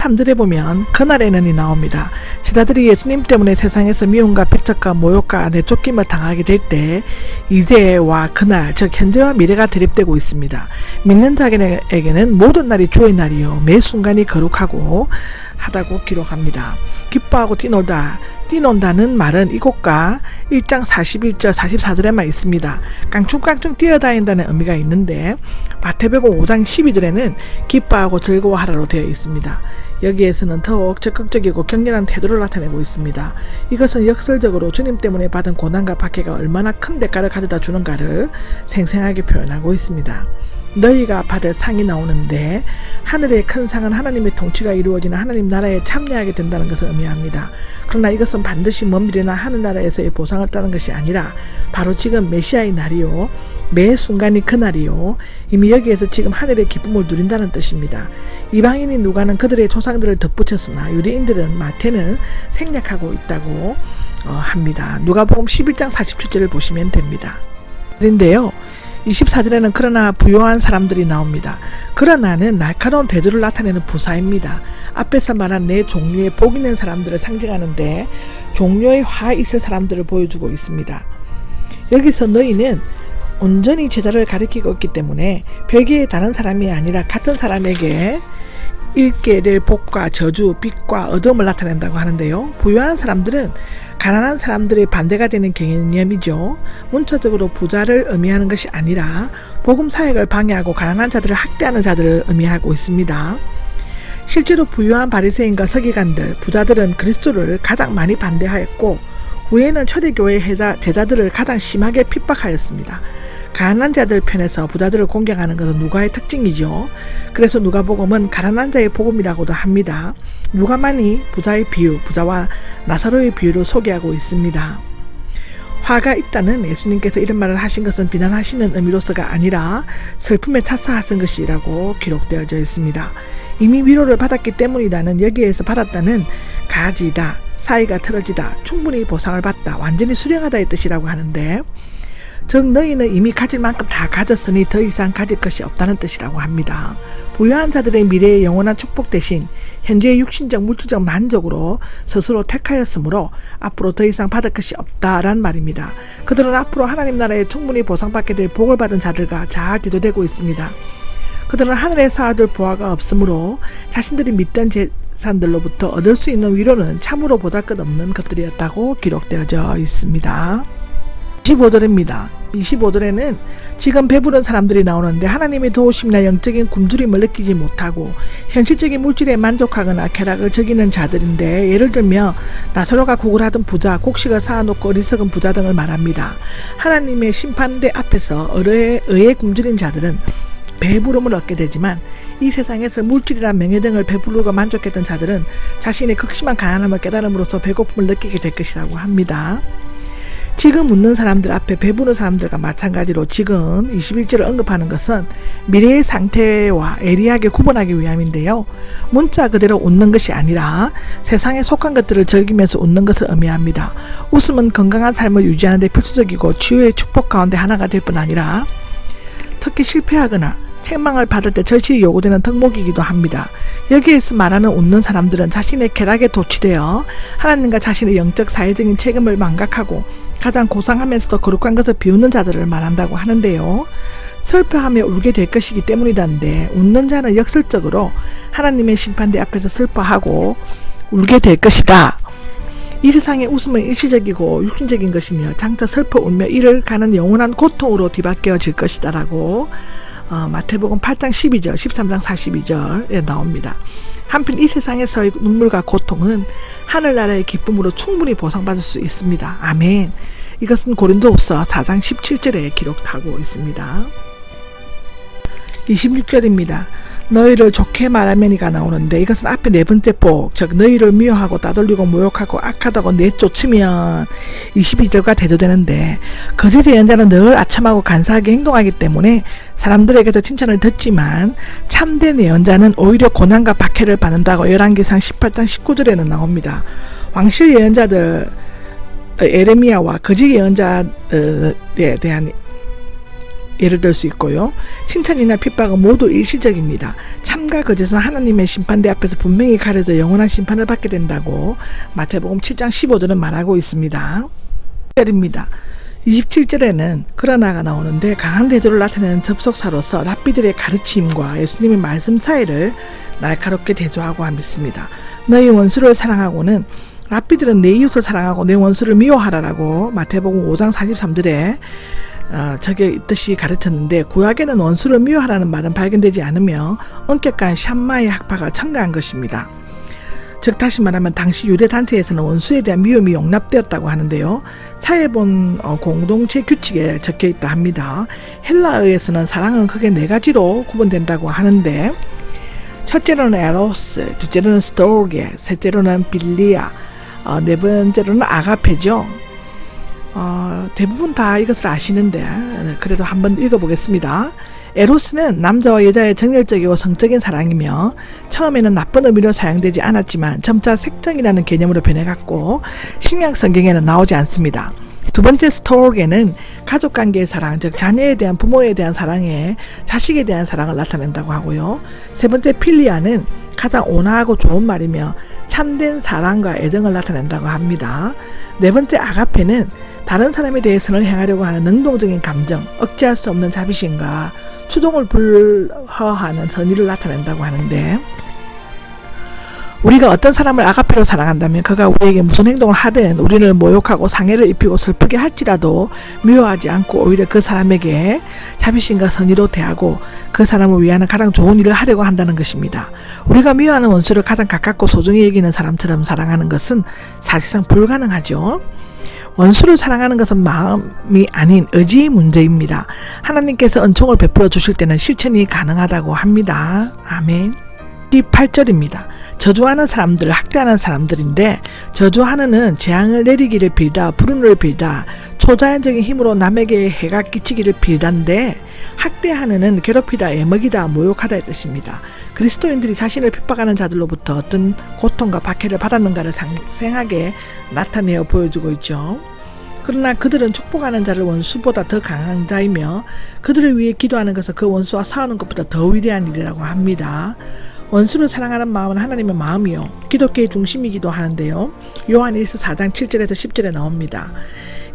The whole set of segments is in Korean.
3절에 보면 그날에는이 나옵니다. 제자들이 예수님 때문에 세상에서 미움과 배척과 모욕과 내쫓김을 당하게 될 때 이제와 그날, 즉 현재와 미래가 대립되고 있습니다. 믿는 자에게는 모든 날이 주의 날이요 매 순간이 거룩하고 하다고 기록합니다. 기뻐하고 뛰논다는 말은 이곳과 1장 41절 44절에만 있습니다. 깡충깡충 뛰어다닌다는 의미가 있는데 마태복음 5장 12절에는 기뻐하고 즐거워하라로 되어 있습니다. 여기에서는 더욱 적극적이고 격렬한 태도를 나타내고 있습니다. 이것은 역설적으로 주님 때문에 받은 고난과 박해가 얼마나 큰 대가를 가져다 주는가를 생생하게 표현하고 있습니다. 너희가 받을 상이 나오는데 하늘의 큰 상은 하나님의 통치가 이루어지는 하나님 나라에 참여하게 된다는 것을 의미합니다. 그러나 이것은 반드시 먼 미래나 하늘나라에서의 보상을 따는 것이 아니라 바로 지금 메시아의 날이요 매 순간이 그날이요 이미 여기에서 지금 하늘의 기쁨을 누린다는 뜻입니다. 이방인인 누가는 그들의 조상들을 덧붙였으나 유대인들은 마태는 생략하고 있다고 합니다. 누가복음 11장 47절을 보시면 됩니다. 그런데요 24절에는 그러나 부요한 사람들이 나옵니다. 그러나는 날카로운 대조를 나타내는 부사입니다. 앞에서 말한 네 종류의 복 있는 사람들을 상징하는데 종류의 화 있을 사람들을 보여주고 있습니다. 여기서 너희는 온전히 제자를 가리키고 있기 때문에 별개의 다른 사람이 아니라 같은 사람에게 읽게 될 복과 저주, 빛과 어둠을 나타낸다고 하는데요. 부유한 사람들은 가난한 사람들의 반대가 되는 개념이죠. 문자적으로 부자를 의미하는 것이 아니라 복음 사역을 방해하고 가난한 자들을 학대하는 자들을 의미하고 있습니다. 실제로 부유한 바리새인과 서기관들, 부자들은 그리스도를 가장 많이 반대하였고 후에는 초대교회 제자들을 가장 심하게 핍박하였습니다. 가난한 자들 편에서 부자들을 공경하는 것은 누가의 특징이죠. 그래서 누가복음은 가난한 자의 복음이라고도 합니다. 누가만이 부자의 비유, 부자와 나사로의 비유를 소개하고 있습니다. 화가 있다는 예수님께서 이런 말을 하신 것은 비난하시는 의미로서가 아니라 슬픔에 차사하신 것이라고 기록되어져 있습니다. 이미 위로를 받았기 때문이라는 여기에서 받았다는 가지다, 사이가 틀어지다, 충분히 보상을 받다, 완전히 수령하다의 뜻이라고 하는데 즉 너희는 이미 가질 만큼 다 가졌으니 더 이상 가질 것이 없다는 뜻이라고 합니다. 부유한 자들의 미래의 영원한 축복 대신 현재의 육신적 물질적 만족으로 스스로 택하였으므로 앞으로 더 이상 받을 것이 없다란 말입니다. 그들은 앞으로 하나님 나라에 충분히 보상받게 될 복을 받은 자들과 잘 대조되고 있습니다. 그들은 하늘에서 얻을 보화가 없으므로 자신들이 믿던 재산들로부터 얻을 수 있는 위로는 참으로 보잘것없는 것들이었다고 기록되어져 있습니다. 25절입니다. 25절에는 지금 배부른 사람들이 나오는데 하나님의 도우심이나 영적인 굶주림을 느끼지 못하고 현실적인 물질에 만족하거나 쾌락을 즐기는 자들인데 예를 들며 나사로가 구걸하던 부자, 곡식을 쌓아놓고 어리석은 부자 등을 말합니다. 하나님의 심판대 앞에서 의에 굶주린 자들은 배부름을 얻게 되지만 이 세상에서 물질이나 명예 등을 배부르고 만족했던 자들은 자신의 극심한 가난함을 깨달음으로써 배고픔을 느끼게 될 것이라고 합니다. 지금 웃는 사람들 앞에 배부른 사람들과 마찬가지로 지금 21절을 언급하는 것은 미래의 상태와 예리하게 구분하기 위함인데요. 문자 그대로 웃는 것이 아니라 세상에 속한 것들을 즐기면서 웃는 것을 의미합니다. 웃음은 건강한 삶을 유지하는 데 필수적이고 치유의 축복 가운데 하나가 될 뿐 아니라 특히 실패하거나 책망을 받을 때 절실히 요구되는 덕목이기도 합니다. 여기에서 말하는 웃는 사람들은 자신의 쾌락에 도취되어 하나님과 자신의 영적 사회적인 책임을 망각하고 가장 고상하면서도 거룩한 것을 비우는 자들을 말한다고 하는데요. 슬퍼하며 울게 될 것이기 때문이다는데 웃는 자는 역설적으로 하나님의 심판대 앞에서 슬퍼하고 울게 될 것이다. 이 세상의 웃음은 일시적이고 육신적인 것이며 장차 슬퍼 울며 이를 가는 영원한 고통으로 뒤바뀌어질 것이다 라고 마태복음 8장 12절, 13장 42절에 나옵니다. 한편 이 세상에서의 눈물과 고통은 하늘나라의 기쁨으로 충분히 보상받을 수 있습니다. 아멘. 이것은 고린도후서 4장 17절에 기록하고 있습니다. 26절입니다. 너희를 좋게 말하면이가 나오는데 이것은 앞에 네 번째 복, 즉 너희를 미워하고 따돌리고 모욕하고 악하다고 내쫓으면 22절과 대조되는데 거짓 예언자는 늘 아첨하고 간사하게 행동하기 때문에 사람들에게서 칭찬을 듣지만 참된 예언자는 오히려 고난과 박해를 받는다고 열왕기상 18장 19절에는 나옵니다. 왕실 예언자들 에레미야와 거짓 예언자에 대한 예를 들 수 있고요. 칭찬이나 핍박은 모두 일시적입니다. 참과 거짓은 하나님의 심판대 앞에서 분명히 가려져 영원한 심판을 받게 된다고 마태복음 7장 15절은 말하고 있습니다. 27절에는 그러나가 나오는데 강한 대조를 나타내는 접속사로서 랍비들의 가르침과 예수님의 말씀 사이를 날카롭게 대조하고 있습니다. 너희 원수를 사랑하고는 랍비들은 내 이웃을 사랑하고 내 원수를 미워하라라고 마태복음 5장 43절에 적혀 있듯이 가르쳤는데, 구약에는 원수를 미워하라는 말은 발견되지 않으며 엄격한 샴마의 학파가 첨가한 것입니다. 즉 다시 말하면 당시 유대 단체에서는 원수에 대한 미움이 용납되었다고 하는데요. 사회본 공동체 규칙에 적혀 있다 합니다. 헬라어에서는 사랑은 크게 네 가지로 구분된다고 하는데, 첫째로는 에로스, 둘째로는 스토르게, 셋째로는 빌리아, 네 번째로는 아가페죠. 대부분 다 이것을 아시는데 그래도 한번 읽어보겠습니다. 에로스는 남자와 여자의 정열적이고 성적인 사랑이며 처음에는 나쁜 의미로 사용되지 않았지만 점차 색정이라는 개념으로 변해갔고 신약 성경에는 나오지 않습니다. 두 번째 스토르게는 가족관계의 사랑, 즉 자녀에 대한 부모에 대한 사랑에 자식에 대한 사랑을 나타낸다고 하고요. 세 번째 필리아는 가장 온화하고 좋은 말이며 참된 사랑과 애정을 나타낸다고 합니다. 네 번째 아가페는 다른 사람에 대해서는 행하려고 하는 능동적인 감정, 억제할 수 없는 자비심과 추동을 불허하는 선의를 나타낸다고 하는데, 우리가 어떤 사람을 아가페로 사랑한다면 그가 우리에게 무슨 행동을 하든 우리를 모욕하고 상해를 입히고 슬프게 할지라도 미워하지 않고 오히려 그 사람에게 자비심과 선의로 대하고 그 사람을 위하는 가장 좋은 일을 하려고 한다는 것입니다. 우리가 미워하는 원수를 가장 가깝고 소중히 여기는 사람처럼 사랑하는 것은 사실상 불가능하죠. 원수를 사랑하는 것은 마음이 아닌 의지의 문제입니다. 하나님께서 은총을 베풀어 주실 때는 실천이 가능하다고 합니다. 아멘. 18절입니다. 저주하는 사람들, 학대하는 사람들인데, 저주하는은 재앙을 내리기를 빌다, 불운을 빌다, 초자연적인 힘으로 남에게 해가 끼치기를 빌다인데, 학대하는은 괴롭히다, 애먹이다, 모욕하다의 뜻입니다. 그리스도인들이 자신을 핍박하는 자들로부터 어떤 고통과 박해를 받았는가를 생생하게 나타내어 보여주고 있죠. 그러나 그들은 축복하는 자를 원수보다 더 강한 자이며 그들을 위해 기도하는 것은 그 원수와 싸우는 것보다 더 위대한 일이라고 합니다. 원수를 사랑하는 마음은 하나님의 마음이요 기독교의 중심이기도 하는데요. 요한 1서 4장 7절에서 10절에 나옵니다.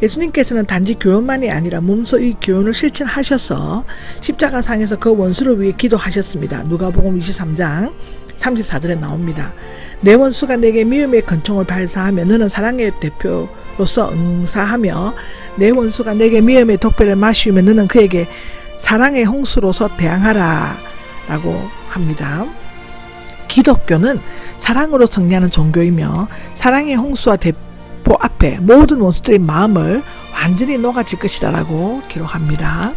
예수님께서는 단지 교훈만이 아니라 몸소 이 교훈을 실천하셔서 십자가상에서 그 원수를 위해 기도하셨습니다. 누가복음 23장 34절에 나옵니다. 내 원수가 내게 미움의 권총을 발사하며 너는 사랑의 대표로서 응사하며 내 원수가 내게 미움의 독배를 마시우며 너는 그에게 사랑의 홍수로서 대항하라 라고 합니다. 기독교는 사랑으로 승리하는 종교이며 사랑의 홍수와 대포 앞에 모든 원수들의 마음을 완전히 녹아질 것이다 라고 기록합니다.